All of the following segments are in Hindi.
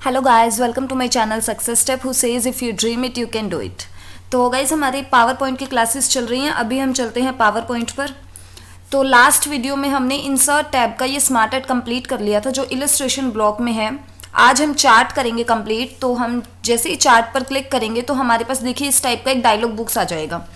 Hello guys, welcome to my channel success step who says if you dream it you can do it. तो गाइस, हमारी पावर पॉइंट की क्लासेस चल रही हैं। अभी हम चलते हैं पावर पॉइंट पर। तो लास्ट वीडियो में हमने इंसर्ट टैब का ये स्मार्ट एड कंप्लीट कर लिया था जो इलस्ट्रेशन ब्लॉक में है। आज हम चार्ट करेंगे कंप्लीट। तो हम जैसे ही चार्ट पर क्लिक करेंगे तो हमारे पास देखिए इस टाइप का एक डायलॉग बुक्स आ जाएगा।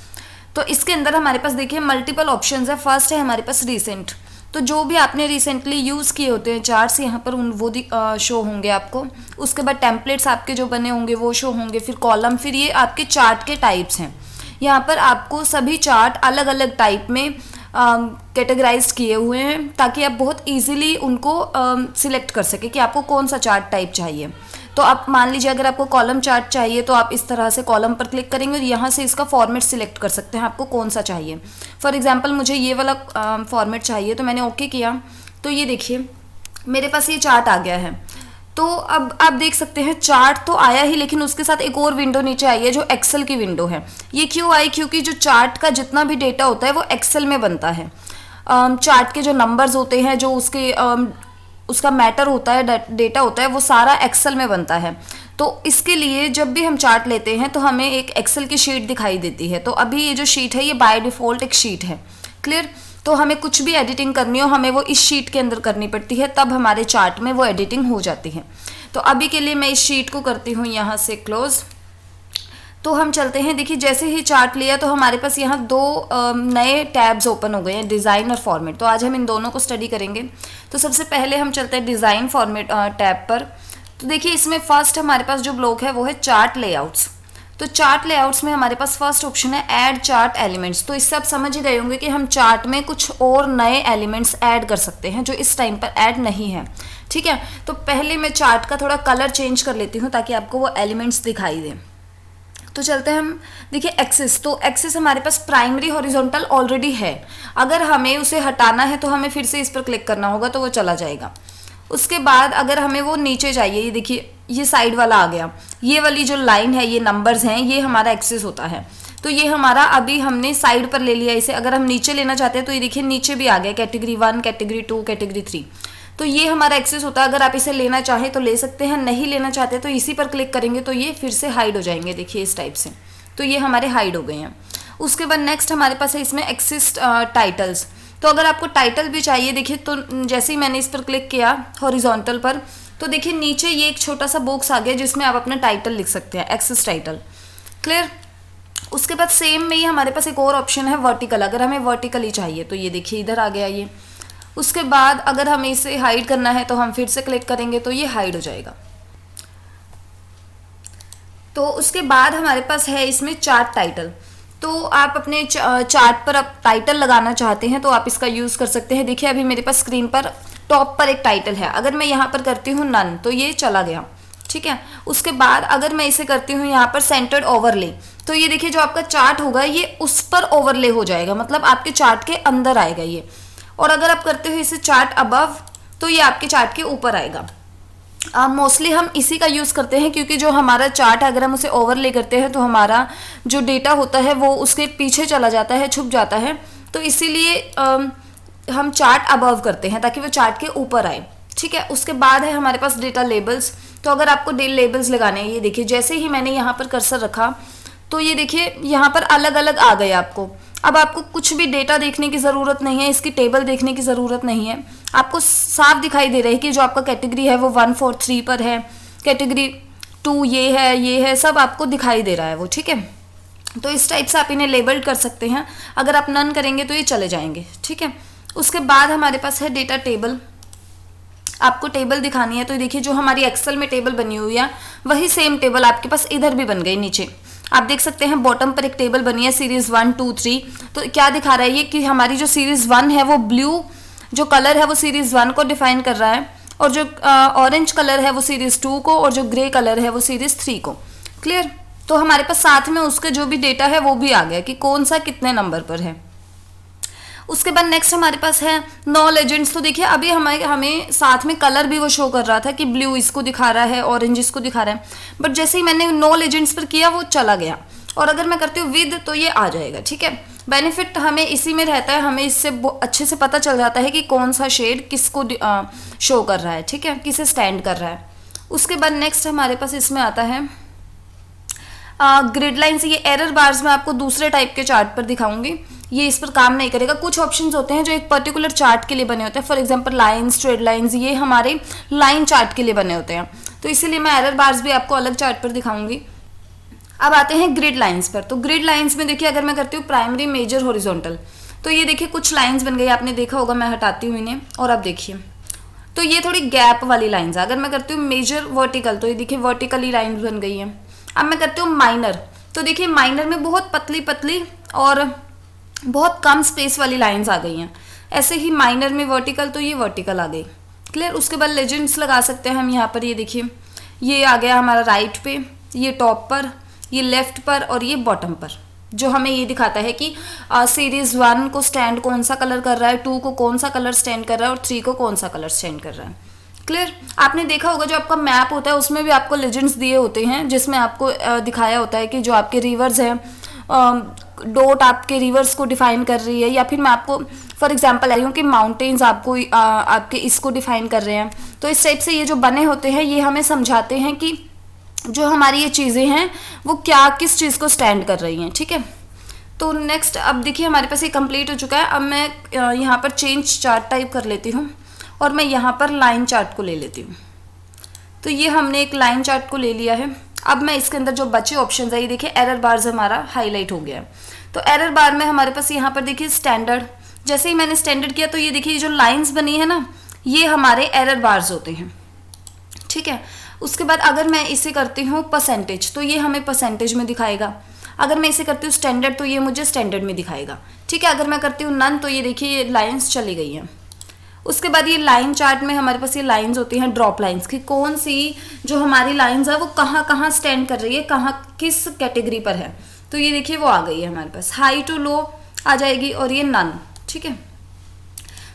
तो इसके अंदर हमारे पास देखिए मल्टीपल ऑप्शंस है। फर्स्ट है हमारे पास रिसेंट, तो जो भी आपने रिसेंटली यूज़ किए होते हैं चार्ट्स यहाँ पर उन वो शो होंगे आपको। उसके बाद टेम्पलेट्स आपके जो बने होंगे वो शो होंगे, फिर कॉलम, फिर ये आपके चार्ट के टाइप्स हैं। यहाँ पर आपको सभी चार्ट अलग अलग टाइप में कैटेगराइज किए हुए हैं ताकि आप बहुत इजीली उनको सिलेक्ट कर सके कि आपको कौन सा चार्ट टाइप चाहिए। तो आप मान लीजिए अगर आपको कॉलम चार्ट चाहिए तो आप इस तरह से कॉलम पर क्लिक करेंगे और यहाँ से इसका फॉर्मेट सिलेक्ट कर सकते हैं आपको कौन सा चाहिए। फॉर एग्जांपल मुझे ये वाला फॉर्मेट चाहिए तो मैंने ओके किया। तो ये देखिए मेरे पास ये चार्ट आ गया है। तो अब आप देख सकते हैं चार्ट तो आया ही, लेकिन उसके साथ एक और विंडो नीचे आई है जो एक्सेल की विंडो है। ये क्यों आई? क्योंकि जो चार्ट का जितना भी डेटा होता है वो एक्सेल में बनता है। चार्ट के जो नंबर्स होते हैं, जो उसका मैटर होता है, डेटा होता है, वो सारा एक्सेल में बनता है। तो इसके लिए जब भी हम चार्ट लेते हैं तो हमें एक एक्सेल की शीट दिखाई देती है। तो अभी ये जो शीट है ये बाय डिफ़ॉल्ट एक शीट है। क्लियर? तो हमें कुछ भी एडिटिंग करनी हो हमें वो इस शीट के अंदर करनी पड़ती है, तब हमारे चार्ट में वो एडिटिंग हो जाती है। तो अभी के लिए मैं इस शीट को करती हूँ यहाँ से क्लोज। तो हम चलते हैं। देखिए जैसे ही चार्ट लिया तो हमारे पास यहाँ दो नए टैब्स ओपन हो गए हैं, डिज़ाइन और फॉर्मेट। तो आज हम इन दोनों को स्टडी करेंगे। तो सबसे पहले हम चलते हैं डिज़ाइन फॉर्मेट टैब पर। तो देखिए इसमें फर्स्ट हमारे पास जो ब्लॉक है वो है चार्ट लेआउट्स। तो चार्ट लेआउट्स में हमारे पास फर्स्ट ऑप्शन है ऐड चार्ट एलिमेंट्स। तो इससे आप समझ ही गए होंगे कि हम चार्ट में कुछ और नए एलिमेंट्स ऐड कर सकते हैं जो इस टाइम पर ऐड नहीं है। ठीक है, तो पहले मैं चार्ट का थोड़ा कलर चेंज कर लेती हूँ ताकि आपको वो एलिमेंट्स दिखाई दें। तो चलते हैं हम। देखिए एक्सिस, तो एक्सिस हमारे पास प्राइमरी हॉरिजॉन्टल ऑलरेडी है। अगर हमें उसे हटाना है तो हमें फिर से इस पर क्लिक करना होगा तो वो चला जाएगा। उसके बाद अगर हमें वो नीचे चाहिए, ये देखिए ये साइड वाला आ गया, ये वाली जो लाइन है, ये नंबर्स हैं, ये हमारा एक्सिस होता है। तो ये हमारा अभी हमने साइड पर ले लिया इसे। अगर हम नीचे लेना चाहते हैं तो ये देखिए नीचे भी आ गया, कैटेगरी 1, कैटेगरी 2, कैटेगरी 3। तो ये हमारा एक्सेस होता है। अगर आप इसे लेना चाहें तो ले सकते हैं, नहीं लेना चाहते तो इसी पर क्लिक करेंगे तो ये फिर से हाइड हो जाएंगे। देखिए इस टाइप से। तो ये हमारे हाइड हो गए हैं। उसके बाद नेक्स्ट हमारे पास है इसमें एक्सिस टाइटल्स। तो अगर आपको टाइटल भी चाहिए, देखिए तो जैसे ही मैंने इस पर क्लिक किया हॉरिजॉन्टल पर तो देखिए नीचे ये एक छोटा सा बॉक्स आ गया जिसमें आप अपना टाइटल लिख सकते हैं, एक्सिस टाइटल। क्लियर? उसके बाद सेम में ही हमारे पास एक और ऑप्शन है वर्टिकल। अगर हमें वर्टिकली चाहिए तो ये देखिए इधर आ गया ये। उसके बाद अगर हमें इसे हाइड करना है तो हम फिर से क्लिक करेंगे तो ये हाइड हो जाएगा। तो उसके बाद हमारे पास है इसमें चार्ट टाइटल। तो आप अपने चार्ट पर आप टाइटल लगाना चाहते हैं तो आप इसका यूज़ कर सकते हैं। देखिए अभी मेरे पास स्क्रीन पर टॉप पर एक टाइटल है। अगर मैं यहाँ पर करती हूँ नन तो ये चला गया। ठीक है, उसके बाद अगर मैं इसे करती हूँ यहाँ पर सेंटर्ड ओवरले तो ये देखिए जो आपका चार्ट होगा ये उस पर ओवरले हो जाएगा, मतलब आपके चार्ट के अंदर आएगा ये। और अगर आप करते हो इसे चार्ट अबव तो ये आपके चार्ट के ऊपर आएगा। मोस्टली हम इसी का यूज़ करते हैं क्योंकि जो हमारा चार्ट है अगर हम उसे ओवरले करते हैं तो हमारा जो डेटा होता है वो उसके पीछे चला जाता है, छुप जाता है। तो इसीलिए हम चार्ट अबव करते हैं ताकि वो चार्ट के ऊपर आए। ठीक है, उसके बाद है हमारे पास डेटा लेबल्स। तो अगर आपको लेबल्स लगाने हैं, ये देखिए जैसे ही मैंने यहाँ पर कर्सर रखा तो ये देखिए यहाँ पर अलग अलग आ गए आपको। अब आपको कुछ भी डेटा देखने की ज़रूरत नहीं है, इसकी टेबल देखने की ज़रूरत नहीं है। आपको साफ दिखाई दे रहा है कि जो आपका कैटेगरी है वो 1, 4, 3 पर है, कैटेगरी 2 ये है, सब आपको दिखाई दे रहा है वो। ठीक है, तो इस टाइप से आप इन्हें लेबल कर सकते हैं। अगर आप नन करेंगे तो ये चले जाएंगे। ठीक है, उसके बाद हमारे पास है डेटा टेबल। आपको टेबल दिखानी है तो देखिए जो हमारी एक्सेल में टेबल बनी हुई है वही सेम टेबल आपके पास इधर भी बन गई। नीचे आप देख सकते हैं बॉटम पर एक टेबल बनी है सीरीज़ 1, 2, 3। तो क्या दिखा रहा है ये कि हमारी जो सीरीज़ 1 है वो ब्लू जो कलर है वो सीरीज़ 1 को डिफाइन कर रहा है, और जो ऑरेंज कलर है वो सीरीज़ 2 को, और जो ग्रे कलर है वो सीरीज़ 3 को। क्लियर? तो हमारे पास साथ में उसका जो भी डेटा है वो भी आ गया कि कौन सा कितने नंबर पर है। उसके बाद नेक्स्ट हमारे पास है नो लेजेंड्स। तो देखिए अभी हमें साथ में कलर भी वो शो कर रहा था कि ब्लू इसको दिखा रहा है, ऑरेंज इसको दिखा रहा है, बट जैसे ही मैंने नो लेजेंड्स पर किया वो चला गया। और अगर मैं करती हूँ विद तो ये आ जाएगा। ठीक है, बेनिफिट हमें इसी में रहता है, हमें इससे अच्छे से पता चल जाता है कि कौन सा शेड किसको शो कर रहा है। ठीक है, किसे स्टैंड कर रहा है। उसके बाद नेक्स्ट हमारे पास इसमें आता है ग्रिड लाइन्स। ये एरर बार्स मैं आपको दूसरे टाइप के चार्ट पर दिखाऊंगी, ये इस पर काम नहीं करेगा। कुछ ऑप्शंस होते हैं जो एक पर्टिकुलर चार्ट के लिए बने होते हैं, for example lines, straight lines, ये हमारे लाइन चार्ट के लिए बने होते हैं, तो इसीलिए मैं एरर बार्स भी आपको अलग चार्ट पर दिखाऊंगी। अब आते हैं ग्रिड लाइन्स पर। तो ग्रिड लाइन्स में देखिए, अगर मैं करती हूँ प्राइमरी, मेजर, हॉरिजॉन्टल, तो ये देखिए कुछ लाइन्स बन गई, आपने देखा होगा, मैं हटाती हूँ इन्हें। और अब देखिए, तो ये थोड़ी गैप वाली लाइन्स है। अगर मैं करती हूँ मेजर, वर्टिकल, तो ये देखिए वर्टिकली लाइन्स बन गई हैं। अब मैं करती हूँ माइनर, तो देखिए माइनर में बहुत पतली पतली और बहुत कम स्पेस वाली लाइंस आ गई हैं। ऐसे ही माइनर में वर्टिकल, तो ये वर्टिकल आ गई। क्लियर। उसके बाद लेजेंड्स लगा सकते हैं हम यहाँ पर। ये देखिए, ये आ गया हमारा राइट पे, ये टॉप पर, ये लेफ्ट पर, और ये बॉटम पर, जो हमें ये दिखाता है कि सीरीज 1 को स्टैंड कौन सा कलर कर रहा है, 2 को कौन सा कलर स्टैंड कर रहा है, और 3 को कौन सा कलर स्टैंड कर रहा है। क्लियर। आपने देखा होगा जो आपका मैप होता है उसमें भी आपको लेजेंड्स दिए होते हैं, जिसमें आपको दिखाया होता है कि जो आपके रिवर्स हैं, डॉट आपके रिवर्स को डिफाइन कर रही है, या फिर मैं आपको फॉर एग्जांपल आई हूँ कि माउंटेन्स आपको आपके इसको डिफाइन कर रहे हैं। तो इस टाइप से ये जो बने होते हैं ये हमें समझाते हैं कि जो हमारी ये चीज़ें हैं वो क्या, किस चीज़ को स्टैंड कर रही हैं। ठीक है। तो नेक्स्ट, अब देखिए हमारे पास ये कंप्लीट हो चुका है। अब मैं यहाँ पर चेंज चार्ट टाइप कर लेती हूँ और मैं यहाँ पर लाइन चार्ट को ले लेती हूँ। तो ये हमने एक लाइन चार्ट को ले लिया है। अब मैं इसके अंदर जो बचे ऑप्शन है, ये देखिए एरर बार्स हमारा हाईलाइट हो गया है। तो एरर बार में हमारे पास यहाँ पर देखिए स्टैंडर्ड, जैसे ही मैंने स्टैंडर्ड किया तो ये देखिए जो लाइंस बनी है ना, ये हमारे एरर बार्स होते हैं। ठीक है। उसके बाद अगर मैं इसे करती हूँ परसेंटेज, तो ये हमें परसेंटेज में दिखाएगा। अगर मैं इसे करती हूँ स्टैंडर्ड, तो ये मुझे स्टैंडर्ड में दिखाएगा। ठीक है। अगर मैं करती हूँ नन, तो ये देखिए ये लाइन्स चली गई हैं। उसके बाद ये लाइन चार्ट में हमारे पास ये लाइंस होती हैं, ड्रॉप लाइंस, कि कौन सी जो हमारी लाइंस है वो कहाँ कहाँ स्टैंड कर रही है, कहाँ किस कैटेगरी पर है। तो ये देखिए वो आ गई है हमारे पास, हाई टू लो आ जाएगी, और ये नन। ठीक है।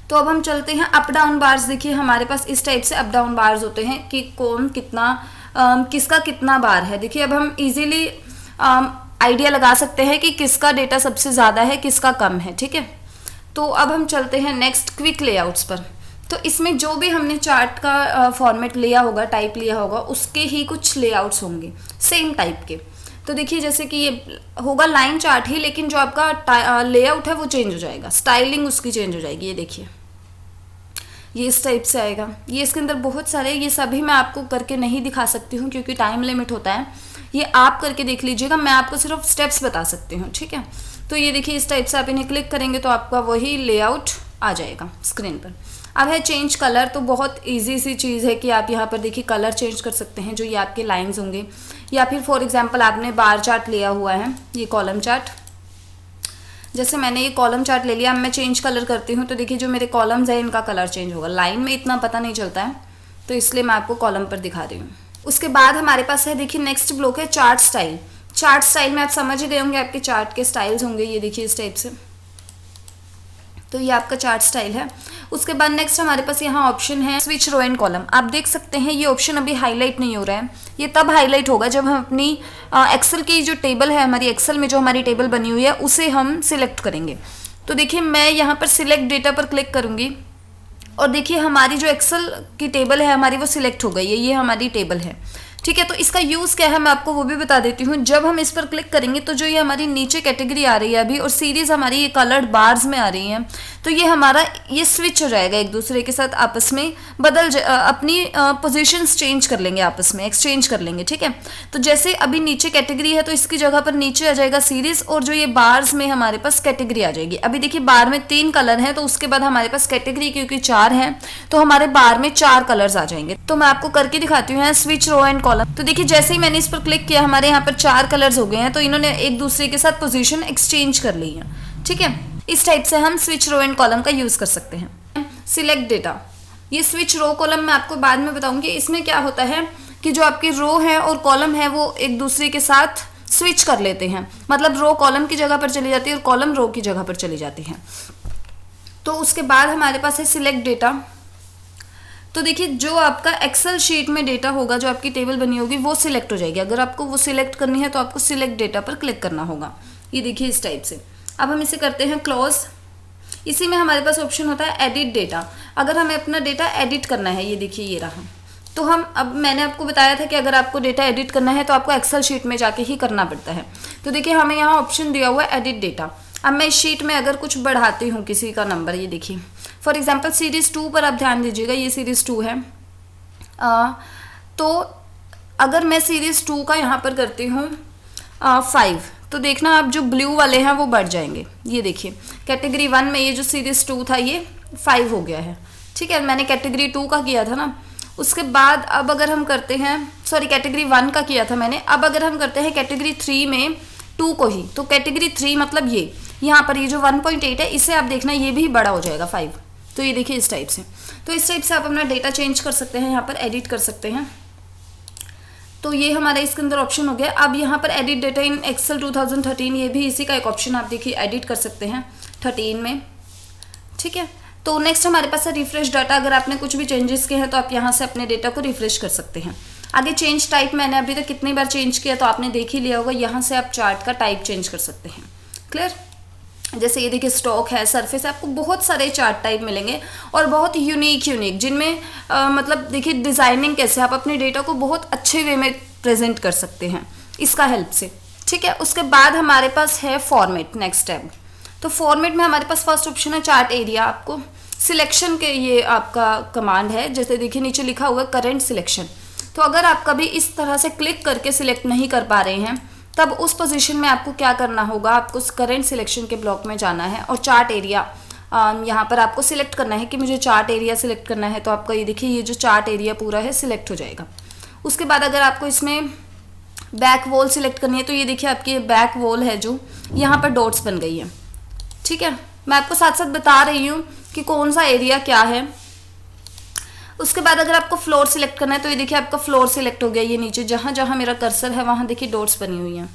तो अब हम चलते हैं अप डाउन बार्स। देखिए हमारे पास इस टाइप से अप डाउन बार्स होते हैं कि कौन कितना किसका कितना बार है। देखिए अब हम इजीली आइडिया लगा सकते हैं कि किसका डेटा सबसे ज़्यादा है, किसका कम है। ठीक है। तो अब हम चलते हैं नेक्स्ट क्विक लेआउट्स पर। तो इसमें जो भी हमने चार्ट का फॉर्मेट लिया होगा, टाइप लिया होगा, उसके ही कुछ लेआउट्स होंगे सेम टाइप के। तो देखिए जैसे कि ये होगा लाइन चार्ट ही, लेकिन जो आपका लेआउट है वो चेंज हो जाएगा, स्टाइलिंग उसकी चेंज हो जाएगी। ये देखिए ये इस टाइप से आएगा। ये इसके अंदर बहुत सारे, ये सभी मैं आपको करके नहीं दिखा सकती हूँ क्योंकि टाइम लिमिट होता है। ये आप करके देख लीजिएगा, मैं आपको सिर्फ स्टेप्स बता सकती हूँ। ठीक है। तो ये देखिए इस टाइप से आप इन्हें क्लिक करेंगे तो आपका वही लेआउट आ जाएगा स्क्रीन पर। अब है चेंज कलर। तो बहुत इजी सी चीज़ है कि आप यहाँ पर देखिए कलर चेंज कर सकते हैं जो ये आपके लाइंस होंगे, या फिर फॉर एग्जांपल आपने बार चार्ट लिया हुआ है, ये कॉलम चार्ट, जैसे मैंने ये कॉलम चार्ट ले लिया। अब मैं चेंज कलर करती हूँ तो देखिए जो मेरे कॉलम्स हैं इनका कलर चेंज होगा। लाइन में इतना पता नहीं चलता है तो इसलिए मैं आपको कॉलम पर दिखा रही हूँ। उसके बाद हमारे पास है, देखिए नेक्स्ट ब्लॉक है चार्ट स्टाइल। चार्ट स्टाइल में आप समझ ही गए होंगे, आपके चार्ट के स्टाइल्स होंगे। ये देखिए इस टाइप से, तो ये आपका चार्ट स्टाइल है। उसके बाद नेक्स्ट हमारे पास यहाँ ऑप्शन है स्विच रो एंड कॉलम। आप देख सकते हैं ये ऑप्शन अभी हाईलाइट नहीं हो रहा है, ये तब हाईलाइट होगा जब हम अपनी एक्सेल की जो टेबल है, हमारी एक्सेल में जो हमारी टेबल बनी हुई है उसे हम सिलेक्ट करेंगे। तो देखिए मैं यहाँ पर सिलेक्ट डेटा पर क्लिक करूँगी और देखिए हमारी जो एक्सेल की टेबल है हमारी वो सिलेक्ट हो गई है, ये हमारी टेबल है। ठीक है। तो इसका यूज़ क्या है मैं आपको वो भी बता देती हूँ। जब हम इस पर क्लिक करेंगे तो जो ये हमारी नीचे कैटेगरी आ रही है अभी, और सीरीज़ हमारी ये कलर्ड बार्स में आ रही हैं, तो ये हमारा ये स्विच हो जाएगा एक दूसरे के साथ, आपस में अपनी पोजीशंस चेंज कर लेंगे, आपस में एक्सचेंज कर लेंगे। ठीक है। तो जैसे अभी नीचे कैटेगरी है तो इसकी जगह पर नीचे आ जाएगा सीरीज़, और जो ये बार्स में हमारे पास कैटेगरी आ जाएगी। अभी देखिए बार में 3 कलर हैं, तो उसके बाद हमारे पास कैटेगरी क्योंकि 4 हैं तो हमारे बार में 4 कलर्स आ जाएंगे। तो मैं आपको करके दिखाती हूँ स्विच रो एंड कॉलम। तो देखिए जैसे ही मैंने इस पर क्लिक किया हमारे यहाँ पर 4 कलर्स हो गए हैं, तो इन्होंने एक दूसरे के साथ पोजीशन एक्सचेंज कर ली है। ठीक है। इस टाइप से हम स्विच रो एंड कॉलम का यूज कर सकते हैं। सिलेक्ट डेटा, ये स्विच रो कॉलम मैं आपको बाद में बताऊंगी। इसमें क्या होता है कि जो आपकी रो है और कॉलम है वो एक दूसरे के साथ स्विच कर लेते हैं, मतलब रो कॉलम की जगह पर चली जाती है और कॉलम रो की जगह पर चली जाती है। तो उसके बाद हमारे पास है सिलेक्ट डेटा। तो देखिए जो आपका एक्सेल शीट में डेटा होगा, जो आपकी टेबल बनी होगी वो सिलेक्ट हो जाएगी। अगर आपको वो सिलेक्ट करनी है तो आपको सिलेक्ट डेटा पर क्लिक करना होगा। ये देखिए इस टाइप से। अब हम इसे करते हैं क्लोज। इसी में हमारे पास ऑप्शन होता है एडिट डेटा। अगर हमें अपना डेटा एडिट करना है, ये देखिए ये रहा, तो हम अब मैंने आपको बताया था कि अगर आपको डेटा एडिट करना है तो आपको एक्सेल शीट में जाके ही करना पड़ता है। तो देखिए हमें यहाँ ऑप्शन दिया हुआ है एडिट डेटा। अब मैं इस शीट में अगर कुछ बढ़ाती हूँ किसी का नंबर, ये देखिए फॉर एग्जांपल सीरीज़ 2 पर आप ध्यान दीजिएगा, ये सीरीज़ 2 है। तो अगर मैं सीरीज़ 2 का यहाँ पर करती हूँ 5, तो देखना आप जो ब्लू वाले हैं वो बढ़ जाएंगे। ये देखिए कैटेगरी 1 में ये जो सीरीज़ 2 था ये 5 हो गया है, ठीक है। मैंने कैटेगरी 2 का किया था ना, उसके बाद अब अगर हम करते हैं, सॉरी कैटेगरी 1 का किया था मैंने, अब अगर हम करते हैं कैटेगरी 3 में 2 को ही, तो कैटेगरी 3 मतलब ये यहाँ पर ये जो 1.8 है इसे आप देखना ये भी बड़ा हो जाएगा 5। तो ये देखिए इस टाइप से, तो इस टाइप से आप अपना डेटा चेंज कर सकते हैं, यहाँ पर एडिट कर सकते हैं। तो ये हमारा इसके अंदर ऑप्शन हो गया। अब यहाँ पर एडिट डेटा इन एक्सेल 2013, ये भी इसी का एक ऑप्शन आप देखिए एडिट कर सकते हैं 13 में, ठीक है। तो नेक्स्ट हमारे पास है रिफ्रेश डाटा। अगर आपने कुछ भी चेंजेस किए हैं तो आप यहाँ से अपने डेटा को रिफ्रेश कर सकते हैं। आगे चेंज टाइप मैंने अभी तक कितनी बार चेंज किया तो आपने देख ही लिया होगा, यहाँ से आप चार्ट का टाइप चेंज कर सकते हैं। क्लियर? जैसे ये देखिए स्टॉक है, सरफेस है, आपको बहुत सारे चार्ट टाइप मिलेंगे और बहुत यूनिक जिनमें मतलब देखिए डिज़ाइनिंग कैसे आप अपने डेटा को बहुत अच्छे वे में प्रेजेंट कर सकते हैं इसका हेल्प से, ठीक है। उसके बाद हमारे पास है फॉर्मेट, नेक्स्ट टैब। तो फॉर्मेट में हमारे पास फर्स्ट ऑप्शन है चार्ट एरिया। आपको सिलेक्शन के ये आपका कमांड है, जैसे देखिए नीचे लिखा हुआ है करेंट सिलेक्शन। तो अगर आप कभी इस तरह से क्लिक करके सिलेक्ट नहीं कर पा रहे हैं तब उस पोजीशन में आपको क्या करना होगा, आपको करेंट सिलेक्शन के ब्लॉक में जाना है और चार्ट एरिया यहाँ पर आपको सिलेक्ट करना है कि मुझे चार्ट एरिया सिलेक्ट करना है। तो आपका ये देखिए ये जो चार्ट एरिया पूरा है सिलेक्ट हो जाएगा। उसके बाद अगर आपको इसमें बैक वॉल सिलेक्ट करनी है तो ये देखिए आपकी बैक वॉल है जो यहाँ पर डॉट्स बन गई है, ठीक है। मैं आपको साथ साथ बता रही हूँ कि कौन सा एरिया क्या है। उसके बाद अगर आपको फ्लोर सिलेक्ट करना है तो ये देखिए आपका फ्लोर सिलेक्ट हो गया, ये नीचे जहाँ जहाँ मेरा कर्सर है वहाँ देखिए डॉट्स बनी हुई हैं।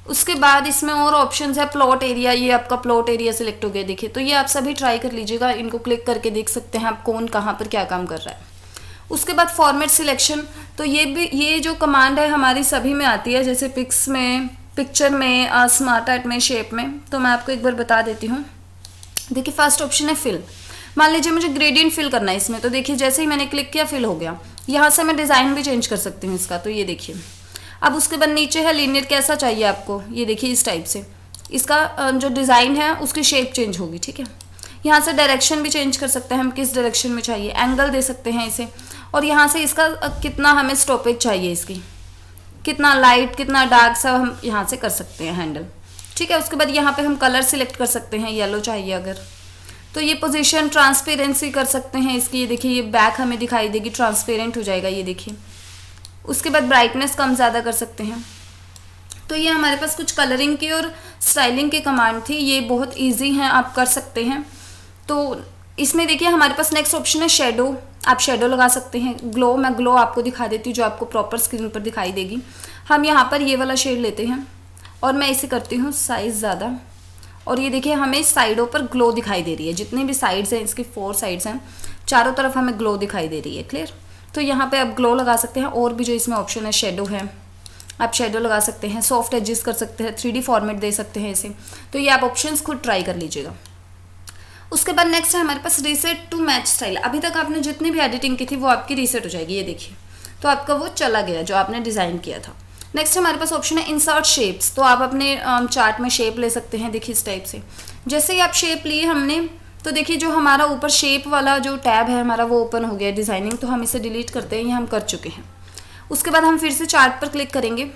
उसके बाद इसमें और ऑप्शंस है प्लॉट एरिया, ये आपका प्लॉट एरिया सिलेक्ट हो गया देखिए। तो ये आप सभी ट्राई कर लीजिएगा, इनको क्लिक करके देख सकते हैं आप कौन कहाँ पर क्या काम कर रहा है। उसके बाद फॉर्मेट सिलेक्शन, तो ये जो कमांड है हमारी सभी में आती है, जैसे पिक्स में, पिक्चर में, स्मार्ट आर्ट में, शेप में। तो मैं आपको एक बार बता देती हूँ। देखिए फर्स्ट ऑप्शन है फिल। मान लीजिए मुझे ग्रेडियंट फिल करना है इसमें, तो देखिए जैसे ही मैंने क्लिक किया फिल हो गया। यहाँ से मैं डिज़ाइन भी चेंज कर सकती हूँ इसका, तो ये देखिए। अब उसके बाद नीचे है लीनियर, कैसा चाहिए आपको, ये देखिए इस टाइप से इसका जो डिज़ाइन है उसकी शेप चेंज होगी, ठीक है। यहाँ से डायरेक्शन भी चेंज कर सकते हैं हम, किस डायरेक्शन में चाहिए, एंगल दे सकते हैं इसे, और यहाँ से इसका कितना हमें स्टॉपेज चाहिए, इसकी कितना लाइट कितना डार्क सब हम यहाँ से कर सकते हैं हैंडल, ठीक है। उसके बाद यहाँ पे हम कलर सिलेक्ट कर सकते हैं, येलो चाहिए अगर तो ये पोजीशन, ट्रांसपेरेंसी कर सकते हैं इसकी, ये देखिए ये बैक हमें दिखाई देगी, ट्रांसपेरेंट हो जाएगा ये देखिए। उसके बाद ब्राइटनेस कम ज़्यादा कर सकते हैं। तो ये हमारे पास कुछ कलरिंग की और स्टाइलिंग की कमांड थी, ये बहुत ईजी हैं, आप कर सकते हैं। तो इसमें देखिए हमारे पास नेक्स्ट ऑप्शन है शेडो। आप शेडो लगा सकते हैं। ग्लो, मैं ग्लो आपको दिखा देती हूँ जो आपको प्रॉपर स्क्रीन पर दिखाई देगी। हम यहाँ पर ये वाला शेड लेते हैं और मैं इसे करती हूँ साइज़ ज़्यादा, और ये देखिए हमें साइडों पर ग्लो दिखाई दे रही है, जितनी भी साइड्स हैं इसकी 4 साइड्स हैं, चारों तरफ हमें ग्लो दिखाई दे रही है। क्लियर? तो यहाँ पे आप ग्लो लगा सकते हैं। और भी जो इसमें ऑप्शन है शेडो है, आप शेडो लगा सकते हैं, सॉफ्ट एडजस्ट कर सकते हैं, 3D फॉर्मेट दे सकते हैं इसे। तो ये आप ऑप्शंस खुद ट्राई कर लीजिएगा। उसके बाद नेक्स्ट है हमारे पास रीसेट टू मैच स्टाइल। अभी तक आपने जितनी भी एडिटिंग की थी वो आपकी रीसेट हो जाएगी, ये देखिए। तो आपका वो चला गया जो आपने डिज़ाइन किया था। नेक्स्ट हमारे पास ऑप्शन है इंसर्ट शेप्स। तो आप अपने चार्ट में शेप ले सकते हैं, देखिए इस टाइप से। जैसे ही आप शेप लिए हमने, तो देखिए जो हमारा ऊपर शेप वाला जो टैब है हमारा वो ओपन हो गया डिज़ाइनिंग। तो हम इसे डिलीट करते हैं, ये हम कर चुके हैं। उसके बाद हम फिर से चार्ट पर क्लिक करेंगे,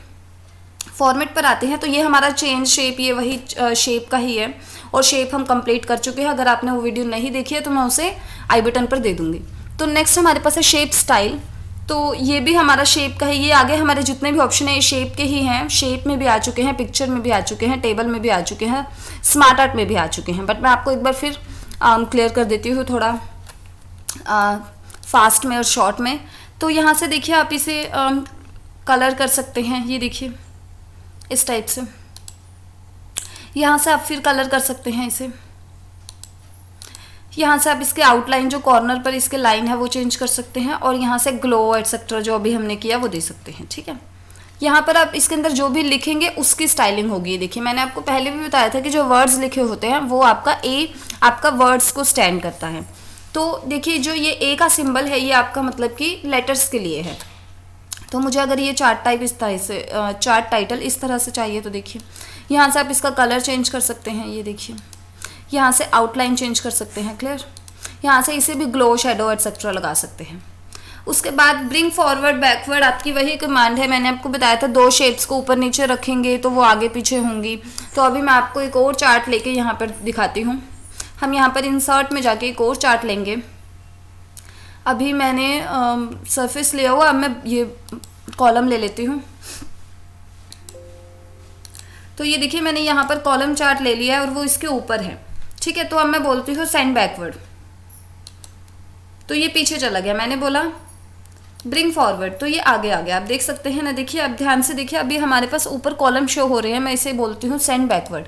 फॉर्मेट पर आते हैं। तो ये हमारा चेंज शेप, ये वही शेप का ही है और शेप हम कंप्लीट कर चुके हैं। अगर आपने वो वीडियो नहीं देखी है तो मैं उसे आई बटन पर दे दूँगी। तो नेक्स्ट हमारे पास है शेप स्टाइल। तो ये भी हमारा शेप का है। ये आगे हमारे जितने भी ऑप्शन है ये शेप के ही हैं। शेप में भी आ चुके हैं, पिक्चर में भी आ चुके हैं, टेबल में भी आ चुके हैं, स्मार्ट आर्ट में भी आ चुके हैं। बट मैं आपको एक बार फिर क्लियर कर देती हूँ थोड़ा फास्ट में और शॉर्ट में। तो यहाँ से देखिए आप इसे कलर कर सकते हैं, ये देखिए इस टाइप से। यहाँ से आप फिर कलर कर सकते हैं इसे। यहाँ से आप इसके आउटलाइन जो कॉर्नर पर इसके लाइन है वो चेंज कर सकते हैं, और यहाँ से ग्लो एटसेट्रा जो अभी हमने किया वो दे सकते हैं, ठीक है। यहाँ पर आप इसके अंदर जो भी लिखेंगे उसकी स्टाइलिंग होगी। देखिए मैंने आपको पहले भी बताया था कि जो वर्ड्स लिखे होते हैं वो आपका वर्ड्स को स्टैंड करता है। तो देखिए जो ये ए का सिंबल है ये आपका मतलब कि लेटर्स के लिए है। तो मुझे अगर ये चार्ट टाइप इस तरह से चार्ट टाइटल इस तरह से चाहिए तो देखिए यहाँ से आप इसका कलर चेंज कर सकते हैं, ये देखिए यहाँ से आउटलाइन चेंज कर सकते हैं, क्लियर। यहाँ से इसे भी ग्लो शेडो एटसेट्रा लगा सकते हैं। उसके बाद ब्रिंग फॉरवर्ड बैकवर्ड आपकी वही कमांड है, मैंने आपको बताया था 2 शेप्स को ऊपर नीचे रखेंगे तो वो आगे पीछे होंगी। तो अभी मैं आपको एक और चार्ट लेके यहाँ पर दिखाती हूँ। हम यहाँ पर इंसर्ट में जाके एक और चार्ट लेंगे। अभी मैंने सरफेस लिया हुआ, अब मैं ये कॉलम ले लेती हूँ। तो ये देखिए मैंने यहाँ पर कॉलम चार्ट ले लिया है और वो इसके ऊपर है, ठीक है। तो अब मैं बोलती हूँ सेंड बैकवर्ड, तो ये पीछे चला गया। मैंने बोला ब्रिंग फॉरवर्ड, तो ये आगे आ गया। आप देख सकते हैं ना, देखिए अब ध्यान से देखिए, अभी हमारे पास ऊपर कॉलम शो हो रहे हैं। मैं इसे बोलती हूँ सेंड बैकवर्ड,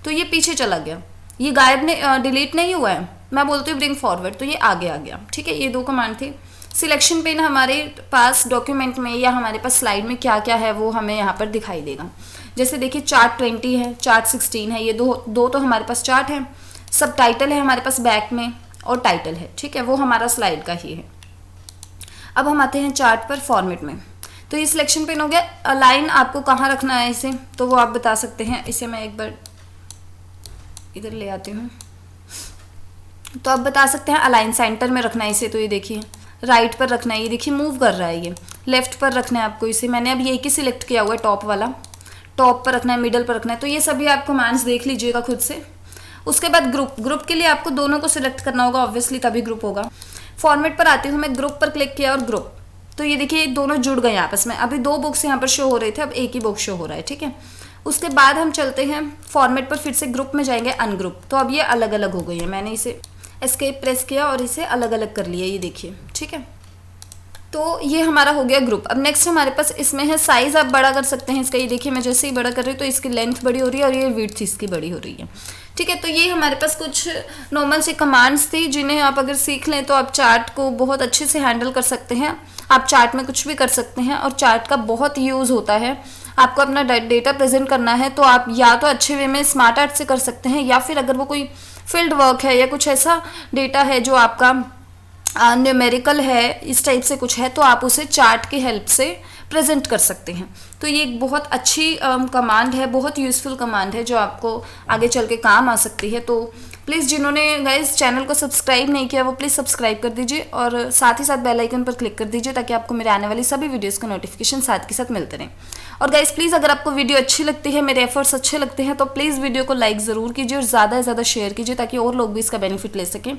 तो ये पीछे चला गया, ये गायब नहीं, डिलीट नहीं हुआ है। मैं बोलती हूँ ब्रिंग फॉरवर्ड, तो ये आगे आ गया, ठीक है। ये 2 कमांड थी। सिलेक्शन पेन हमारे पास डॉक्यूमेंट में या हमारे पास स्लाइड में क्या क्या है वो हमें यहाँ पर दिखाई देगा। जैसे देखिए चार्ट 20 है, चार्ट 16 है, ये दो तो हमारे पास चार्ट है। सब टाइटल है हमारे पास बैक में और टाइटल है, ठीक है, वो हमारा स्लाइड का ही है। अब हम आते हैं चार्ट पर फॉर्मेट में। तो ये सिलेक्शन पेन हो गया। अलाइन आपको कहाँ रखना है इसे, तो वो आप बता सकते हैं। इसे मैं एक बार इधर ले आती हूँ, तो आप बता सकते हैं अलाइन सेंटर में रखना है इसे। तो ये देखिए राइट पर रखना है, ये देखिए मूव कर रहा है। ये लेफ्ट पर रखना है आपको इसे। मैंने अब ये एक ही सिलेक्ट किया हुआ है, टॉप वाला, टॉप पर रखना है, मिडल पर रखना है। तो ये सभी आप कमांड्स देख लीजिएगा खुद से। उसके बाद ग्रुप के लिए आपको दोनों को सिलेक्ट करना होगा ऑब्वियसली, तभी ग्रुप होगा। फॉर्मेट पर आती हूँ मैं, ग्रुप पर क्लिक किया और ग्रुप, तो ये देखिए दोनों जुड़ गए आपस में। अभी 2 बुक्स यहाँ पर शो हो रहे थे, अब एक ही बुक शो हो रहा है, ठीक है। उसके बाद हम चलते हैं फॉर्मेट पर, फिर से ग्रुप में जाएंगे, अनग्रुप। तो अब ये अलग अलग हो गई है। मैंने इसे एस्केप प्रेस किया और इसे अलग अलग कर लिया, ये देखिए, ठीक है। तो ये हमारा हो गया ग्रुप। अब नेक्स्ट हमारे पास इसमें है साइज़, आप बड़ा कर सकते हैं इसका। ये देखिए मैं जैसे ही बड़ा कर रही हूँ तो इसकी लेंथ बड़ी हो रही है और ये विड्थ इसकी बड़ी हो रही है, ठीक है। तो ये हमारे पास कुछ नॉर्मल सी कमांड्स थी जिन्हें आप अगर सीख लें तो आप चार्ट को बहुत अच्छे से हैंडल कर सकते हैं। आप चार्ट में कुछ भी कर सकते हैं और चार्ट का बहुत यूज़ होता है। आपको अपना डेटा प्रेजेंट करना है तो आप या तो अच्छे वे में स्मार्ट आर्ट से कर सकते हैं, या फिर अगर वो कोई फील्ड वर्क है या कुछ ऐसा डेटा है जो आपका न्यूमेरिकल है, इस टाइप से कुछ है, तो आप उसे चार्ट की हेल्प से प्रेजेंट कर सकते हैं। तो ये एक बहुत अच्छी कमांड है, बहुत यूज़फुल कमांड है जो आपको आगे चल के काम आ सकती है। तो प्लीज़ जिन्होंने गाइस चैनल को सब्सक्राइब नहीं किया वो प्लीज़ सब्सक्राइब कर दीजिए और साथ ही साथ बेल आइकन पर क्लिक कर दीजिए ताकि आपको मेरे आने वाली सभी वीडियोस का नोटिफिकेशन साथ के साथ मिलते रहें। और गाइस प्लीज़ अगर आपको वीडियो अच्छी लगती है, मेरे एफर्ट्स अच्छे लगते हैं, तो प्लीज़ वीडियो को लाइक ज़रूर कीजिए और ज़्यादा से ज़्यादा शेयर कीजिए ताकि और लोग भी इसका बेनिफिट ले सकें।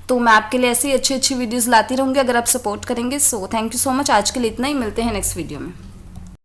तो मैं आपके लिए ऐसी अच्छी अच्छी वीडियोज़ लाती रहूँगी अगर आप सपोर्ट करेंगे। So thank you so much. आज के लिए इतना ही, मिलते हैं नेक्स्ट वीडियो में।